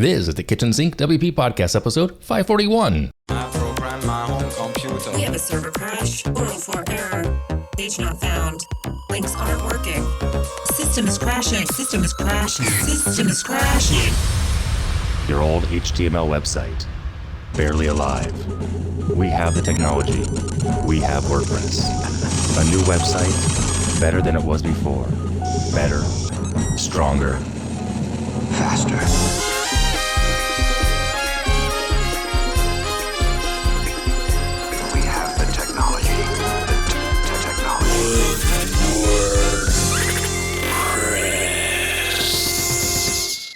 This is the Kitchen Sink WP Podcast, episode 541. I program my home computer. We have a server crash, 404 error, page not found, links aren't working, system is crashing, system is crashing, system is crashing. Your old HTML website, barely alive. We have the technology. We have WordPress. A new website, better than it was before. Better, stronger, faster. We have the technology. The technology.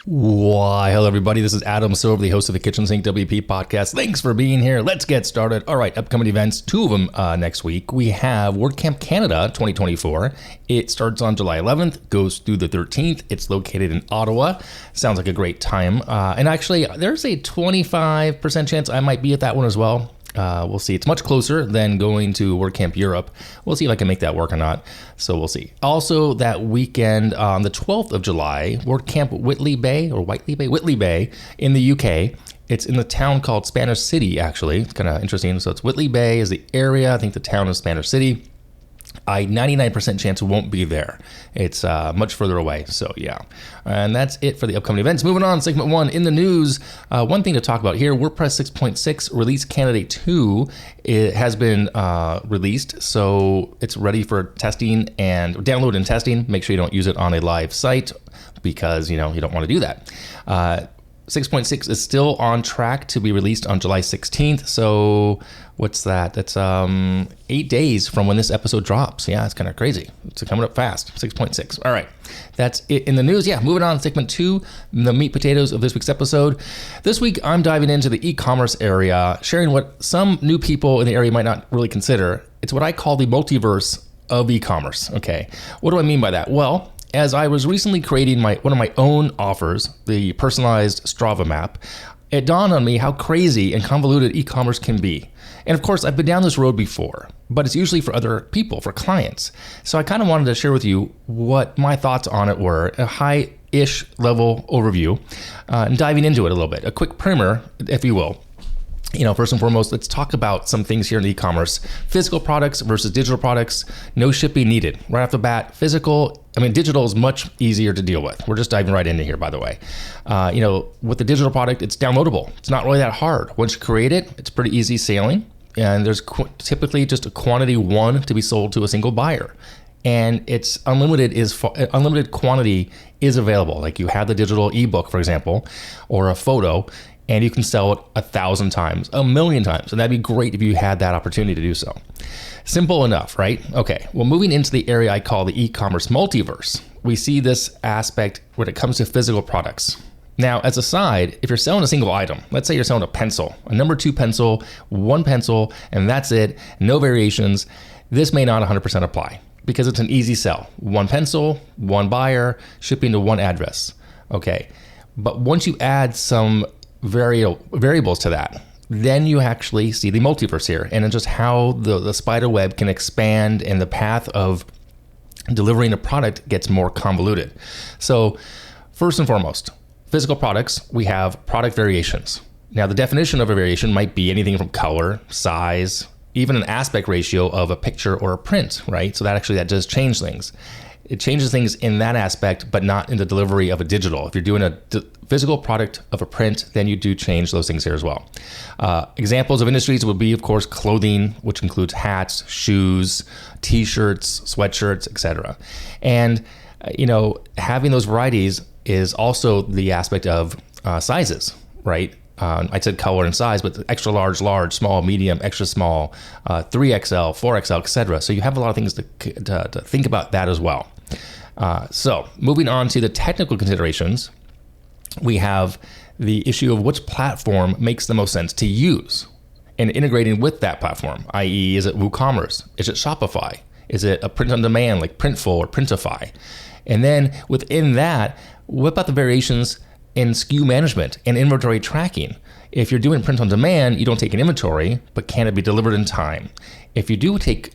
Why, hello everybody, this is Adam Silver, the host of the Kitchen Sink WP podcast. Thanks for being here. Let's get started. All right, upcoming events, two of them next week. We have WordCamp Canada 2024. It starts on July 11th, goes through the 13th. It's located in Ottawa. Sounds like a great time. And actually, there's a 25% chance I might be at that one as well. We'll see. It's much closer than going to WordCamp Europe. We'll see if I can make that work or not. So we'll see. Also, that weekend on the 12th of July, WordCamp Whitley Bay in the UK. It's in the town called Spanish City, actually. It's kind of interesting. So it's Whitley Bay is the area. I think the town is Spanish City. I 99% chance won't be there. It's much further away. So yeah, and that's it for the upcoming events. Moving on, segment one in the news. One thing to talk about here: WordPress 6.6 release candidate 2 it has been released, so it's ready for testing and download and testing. Make sure you don't use it on a live site because you don't want to do that. 6.6 is still on track to be released on July 16th. So what's that? That's 8 days from when this episode drops. Yeah, it's kind of crazy. It's coming up fast. 6.6. All right. That's it in the news. Yeah, moving on. Segment 2, the meat potatoes of this week's episode. This week, I'm diving into the e-commerce area, sharing what some new people in the area might not really consider. It's what I call the multiverse of e-commerce. Okay. What do I mean by that? Well, as I was recently creating one of my own offers, the personalized Strava map, it dawned on me how crazy and convoluted e-commerce can be. And of course, I've been down this road before, but it's usually for other people, for clients. So I kind of wanted to share with you what my thoughts on it were, a high-ish level overview, and diving into it a little bit, a quick primer, if you will. First and foremost, let's talk about some things here in e-commerce. Physical products versus digital products, no shipping needed. Right off the bat, digital is much easier to deal with. We're just diving right into here, by the way. With the digital product, it's downloadable. It's not really that hard. Once you create it, it's pretty easy sailing. And there's typically just a quantity one to be sold to a single buyer. And it's unlimited quantity is available. Like you have the digital ebook, for example, or a photo, and you can sell it 1,000 times, 1,000,000 times. And that'd be great if you had that opportunity to do so. Simple enough, right? Okay, well, moving into the area I call the e-commerce multiverse, we see this aspect when it comes to physical products. Now, as a side, if you're selling a single item, let's say you're selling a pencil, a number 2 pencil, one pencil, and that's it, no variations, this may not 100% apply because it's an easy sell. One pencil, one buyer, shipping to one address. Okay, but once you add some variables to that, then you actually see the multiverse here and just how the spider web can expand and the path of delivering a product gets more convoluted. So first and foremost, physical products, we have product variations. Now the definition of a variation might be anything from color, size, even an aspect ratio of a picture or a print, right? So that does change things. It changes things in that aspect, but not in the delivery of a digital. If you're doing a physical product of a print, then you do change those things here as well. Examples of industries would be, of course, clothing, which includes hats, shoes, t-shirts, sweatshirts, etc. And, having those varieties is also the aspect of sizes, right? I said color and size, but extra large, large, small, medium, extra small, 3XL, 4XL, etc. So you have a lot of things to think about that as well. So moving on to the technical considerations, we have the issue of which platform makes the most sense to use and integrating with that platform, i.e. is it WooCommerce? Is it Shopify? Is it a print on demand like Printful or Printify? And then within that, what about the variations in SKU management and inventory tracking? If you're doing print on demand, you don't take an inventory, but can it be delivered in time? If you do take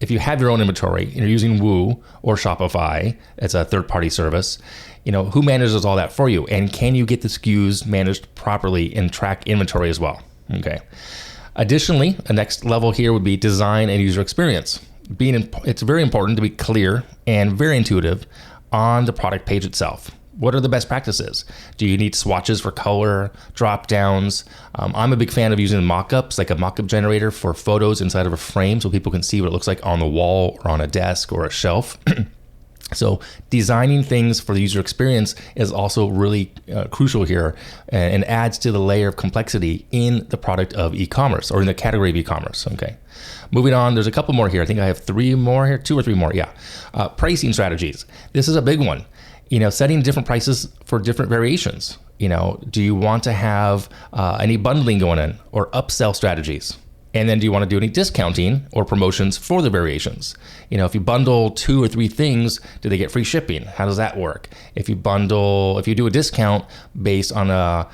if you have your own inventory and you're using Woo or Shopify as a third-party service, who manages all that for you? And can you get the SKUs managed properly and track inventory as well? Okay. Additionally, the next level here would be design and user experience. It's very important to be clear and very intuitive on the product page itself. What are the best practices? Do you need swatches for color, drop downs? I'm a big fan of using mock-ups, like a mock-up generator for photos inside of a frame so people can see what it looks like on the wall or on a desk or a shelf. So designing things for the user experience is also really crucial here and adds to the layer of complexity in the product of e-commerce or in the category of e-commerce. Okay. Moving on, there's a couple more here. I think I have 3 more here, 2 or 3 more. Yeah. Pricing strategies. This is a big one. Setting different prices for different variations. Do you want to have any bundling going in or upsell strategies? And then do you want to do any discounting or promotions for the variations? If you bundle 2 or 3 things, do they get free shipping? How does that work? If you do a discount based on a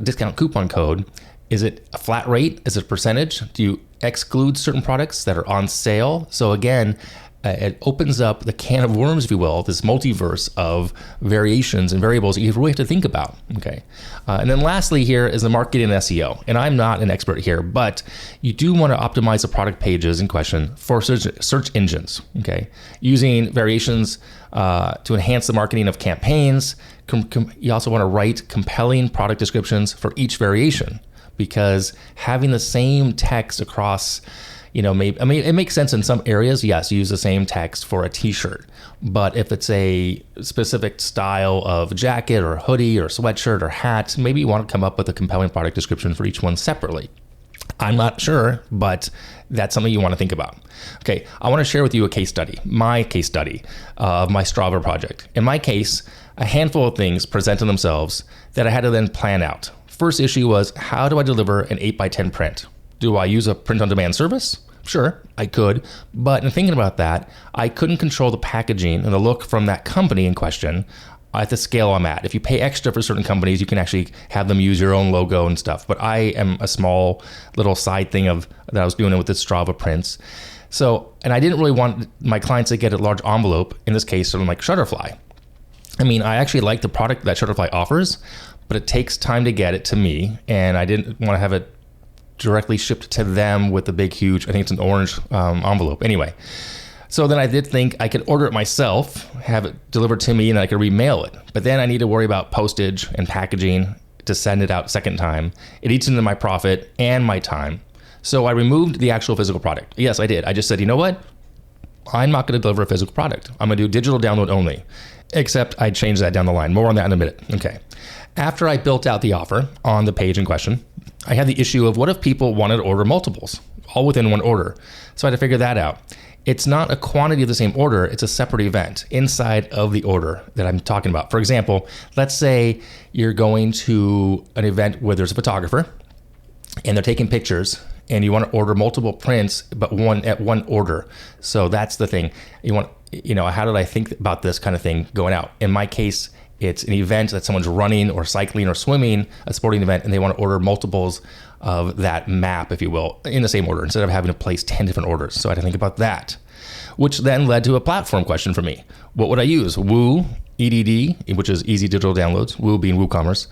discount coupon code, is it a flat rate? Is it a percentage? Do you exclude certain products that are on sale? So again, it opens up the can of worms, if you will, this multiverse of variations and variables that you really have to think about. Okay. And then lastly here is the marketing and SEO. And I'm not an expert here, but you do want to optimize the product pages in question for search engines. Okay. Using variations to enhance the marketing of campaigns. You also want to write compelling product descriptions for each variation, because having the same text across it makes sense in some areas. Yes, use the same text for a t-shirt, but if it's a specific style of jacket or hoodie or sweatshirt or hat, maybe you want to come up with a compelling product description for each one separately. I'm not sure, but that's something you want to think about. Okay, I want to share with you my case study of my Strava project. In my case, a handful of things presented themselves that I had to then plan out. First issue was, how do I deliver an 8x10 print? Do I use a print-on-demand service? Sure, I could, but in thinking about that, I couldn't control the packaging and the look from that company in question at the scale I'm at. If you pay extra for certain companies, you can actually have them use your own logo and stuff. But I am a small little side thing that I was doing with the Strava prints. So, and I didn't really want my clients to get a large envelope, in this case, something like Shutterfly. I actually like the product that Shutterfly offers, but it takes time to get it to me, and I didn't want to have it directly shipped to them with the big, huge, I think it's an orange envelope. Anyway, so then I did think I could order it myself, have it delivered to me, and I could remail it. But then I need to worry about postage and packaging to send it out second time. It eats into my profit and my time. So I removed the actual physical product. Yes, I did. I just said, you know what? I'm not going to deliver a physical product. I'm going to do digital download only. Except I changed that down the line. More on that in a minute. Okay. After I built out the offer on the page in question, I had the issue of what if people wanted to order multiples, all within one order? So I had to figure that out. It's not a quantity of the same order, it's a separate event inside of the order that I'm talking about. For example, let's say you're going to an event where there's a photographer and they're taking pictures and you want to order multiple prints, but one at one order. So that's the thing. How did I think about this kind of thing going out? In my case, it's an event that someone's running or cycling or swimming, a sporting event, and they want to order multiples of that map, if you will, in the same order, instead of having to place 10 different orders. So I had to think about that, which then led to a platform question for me. What would I use? Woo, EDD, which is Easy Digital Downloads, Woo being WooCommerce.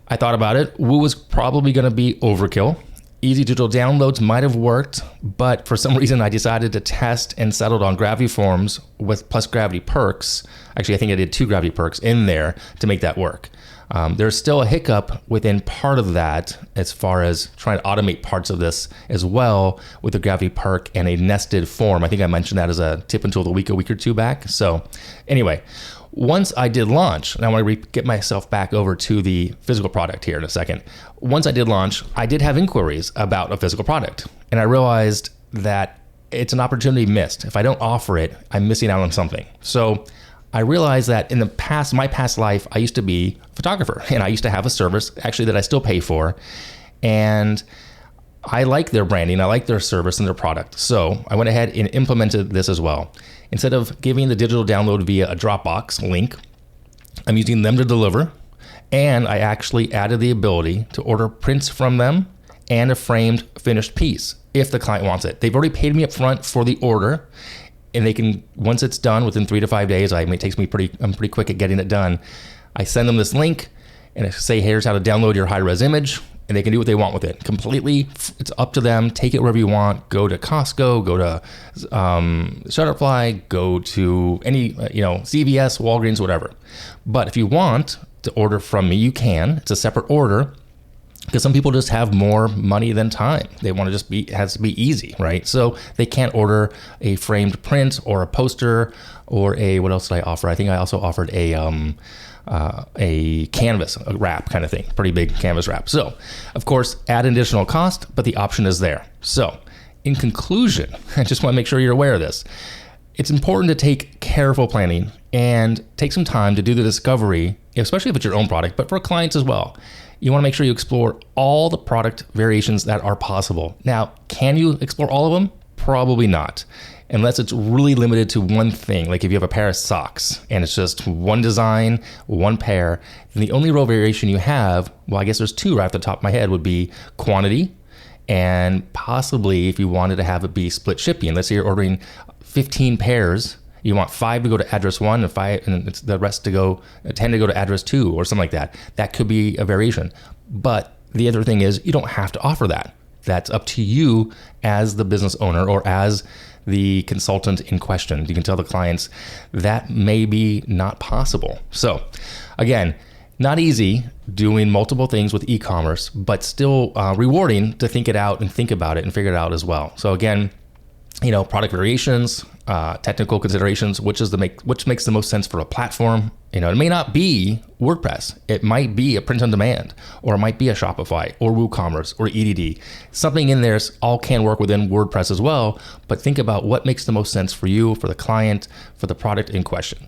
I thought about it. Woo was probably going to be overkill. Easy Digital Downloads might have worked, but for some reason I decided to test and settled on Gravity Forms with plus Gravity Perks. Actually, I think I did 2 Gravity Perks in there to make that work. There's still a hiccup within part of that as far as trying to automate parts of this as well with the Gravity Perk and a nested form. I think I mentioned that as a tip until a week or two back. So anyway, once I did launch, and I want to get myself back over to the physical product here in a second. Once I did launch, I did have inquiries about a physical product. And I realized that it's an opportunity missed. If I don't offer it, I'm missing out on something. So I realized that in my past life, I used to be a photographer and I used to have a service actually that I still pay for. And I like their branding, I like their service and their product. So I went ahead and implemented this as well. Instead of giving the digital download via a Dropbox link, I'm using them to deliver. And I actually added the ability to order prints from them and a framed finished piece. if the client wants it. They've already paid me up front for the order, and they can, once it's done within 3 to 5 days, it takes me I'm pretty quick at getting it done. I send them this link and I say, here's how to download your high-res image, and they can do what they want with it. Completely, it's up to them. Take it wherever you want. Go to Costco, go to Shutterfly, go to any, CVS, Walgreens, whatever. But if you want to order from me, you can. It's a separate order, because some people just have more money than time. They want to it has to be easy, right? So they can't order a framed print or a poster or what else did I offer? I think I also offered a canvas, a wrap kind of thing, pretty big canvas wrap. So of course, add an additional cost, but the option is there. So in conclusion, I just want to make sure you're aware of this. It's important to take careful planning and take some time to do the discovery, especially if it's your own product, but for clients as well. You want to make sure you explore all the product variations that are possible. Now, can you explore all of them? Probably not, unless it's really limited to one thing. Like if you have a pair of socks and it's just one design, one pair, then the only real variation you have, well, I guess there's two right off the top of my head, would be quantity, and possibly if you wanted to have it be split shipping. Let's say you're ordering 15 pairs. You want 5 to go to address 1 and 5, and it's the rest to go, 10 to go to address 2 or something like that. That could be a variation. But the other thing is, you don't have to offer that. That's up to you as the business owner or as the consultant in question. You can tell the clients that may be not possible. So again, not easy doing multiple things with e-commerce, but still rewarding to think it out and think about it and figure it out as well. So again, product variations, technical considerations, which makes the most sense for a platform. It may not be WordPress. It might be a print on demand, or it might be a Shopify or WooCommerce or EDD. Something in there all can work within WordPress as well, but think about what makes the most sense for you, for the client, for the product in question.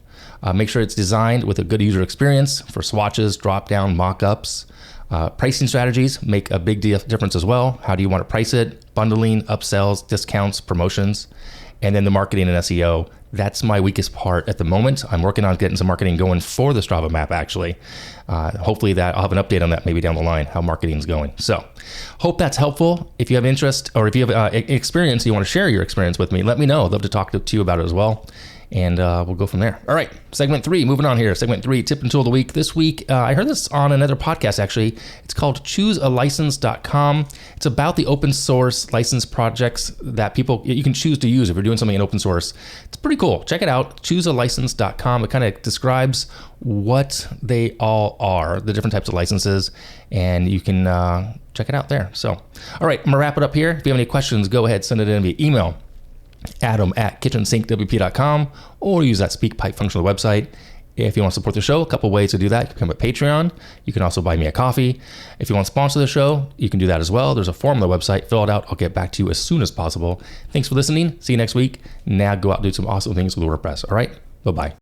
Make sure it's designed with a good user experience for swatches, drop-down, mock-ups. Pricing strategies make a big difference as well. How do you want to price it? Bundling, upsells, discounts, promotions, and then the marketing and SEO. That's my weakest part at the moment. I'm working on getting some marketing going for the Strava map, actually. Hopefully that I'll have an update on that maybe down the line, how marketing is going. So hope that's helpful. If you have interest, or if you have experience, you want to share your experience with me, let me know. I'd love to talk to you about it as well. And we'll go from there. All right, segment 3, moving on here. Segment 3, tip and tool of the week. This week, I heard this on another podcast, actually. It's called ChooseAlicense.com. It's about the open source license projects that you can choose to use if you're doing something in open source. It's pretty cool. Check it out, ChooseAlicense.com. It kind of describes what they all are, the different types of licenses, and you can check it out there. So, all right, I'm gonna wrap it up here. If you have any questions, go ahead, send it in via email. Adam@KitchensinkWP.com, or use that speak pipe function on the website. If you want to support the show, a couple ways to do that. You can become a Patreon. You can also buy me a coffee. If you want to sponsor the show, you can do that as well. There's a form on the website. Fill it out. I'll get back to you as soon as possible. Thanks for listening. See you next week. Now go out and do some awesome things with WordPress. All right? Bye-bye.